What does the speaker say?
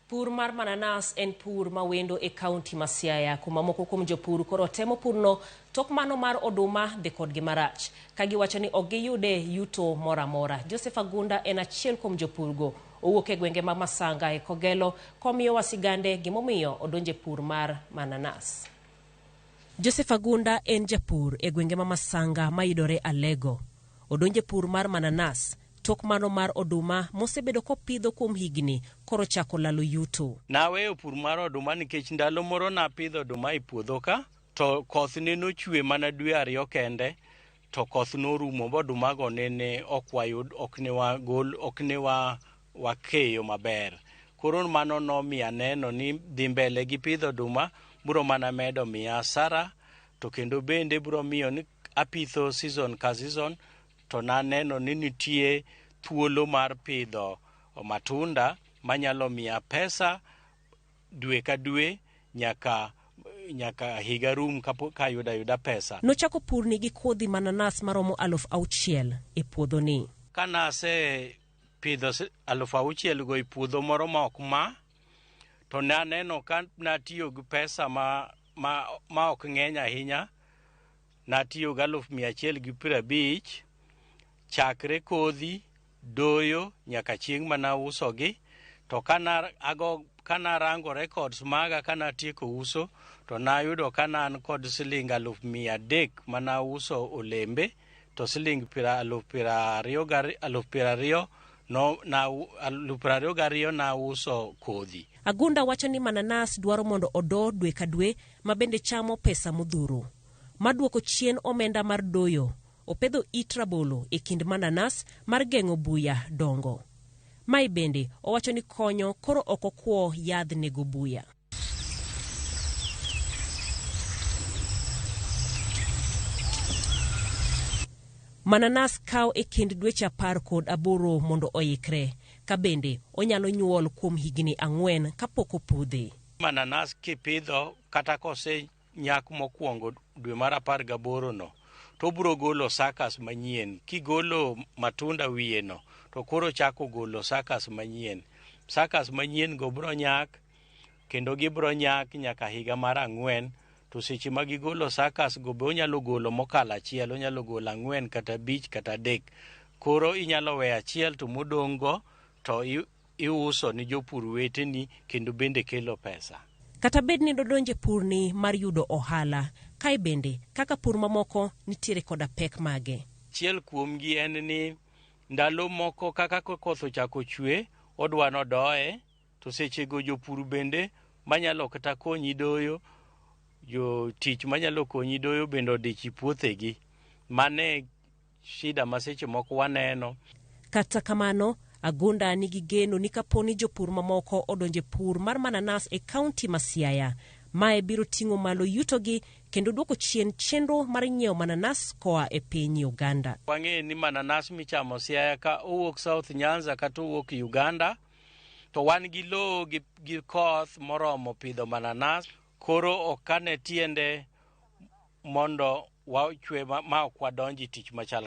Pur mar mananas en pur mawendo e kaunti ma Siaya, kuma moko kuom jopur koro temo purno tok mano mar oduma dhi kodgi marach, ka giwacho ni ok giyude yuto moro amora. Joseph Agunda en achiel kuom jopurgo, owuok e gwenge ma Masanga e Kogelo, komiyo wasigande gimomiyo odonje pur mar mananas. Joseph Agunda en japur e gwenge ma Masanga mayudore Alego. Odonje pur mar mananas tok mano mar oduma mosebedo kopidho kuom higni koro chako lalo yuto. Naweyo pur mar oduma nikech ndalo moro napidho oduma e puodho ka, to koth ne nochwe mana dwe 2 kende, to koth norumo bo oduma go nene ok ne wakeyo maber. Koro mano nomiyo aneno ni dhi mbele gi pidho oduma biro mana medo miya hasara, to kendo bende biro miyo ni apitho season ka season, to naneno ni nitie thuolo mar pidho matunda manyalo miya pesa dwe ka dwe nyaka higa rum ka yuda pesa. Nochako purni gi kodhi mananas maromo 6,000 e puodho ni. Kanase pidho 6,000 go e puodho moro ma ok ma, to naneno ka natiyo gi pesa ma ok ng'eny ahinya. Natiyo gi 150,000 chakre kodhi, doyo nyaka chieng' mana uso gi. To kana rango records maga kana tieko uso, to nayudo kana an kod siling 300,000 mana uso olembe, to siling 22,000 na uso kodhi. Agunda wacho ni mananas dwaro mondo odo dwe ka dwe, ma bende chamo pesa modhuro. Maduoko chien omenda mar doyo, opedho it rabolo e kind mananas mar geng'o buya dongo. Mai bende owacho ni konyo koro ok okwo yadh nego buya. Mananas kaw e kind dweche 18 mondo oikre, ka bende onyalo nyuol kuom higni 4 kapok opudhe. Mananas kipidho kata kose nyak mokwongo dwe mar 18 no, to biro golo sakas manyien. Kigolo matunda wiye no, to koro chako golo sakas manyien. Sakas manyien go biro nyak, kendo gibiro nyak nyaka higa mar 4. To seche ma gigolo sakas go be onyalo golo mokalo achiel, onyalo golo 4 kata 5 kata 3. Koro inyalo we achiel to modong' go to iuso ni jopur weteni, kendo bende kelo pesa. Kata bed ni dodonje purni mar yudo ohala, kai bende kaka pur mamoko nitiere koda pek mage. Chiel kuomgi en ni ndalo moko kaka koth ochako chwe, odwano doye, to seche go jopur bende manyalo kata konyi doyo, jo tich manyalo konyi doyo bende odichi puothegi. Mane shida ma seche moko waneno. Kata kamano, Agunda nigi geno ni kaponi jopur mamoko odonje pur mar mananas e kaunti ma Siaya, mae biro ting'o malo yutogi kendo duoko chien chenro mar nyiewo mananas koa e piny Uganda. Wang'e ni mananas michamo Siaya ka owuok South Nyanza kata owuok Uganda, to wan gi lowo gi koth moromo pidho mananas. Koro okane tiende mondo wachwe ma ok wadonji tich machal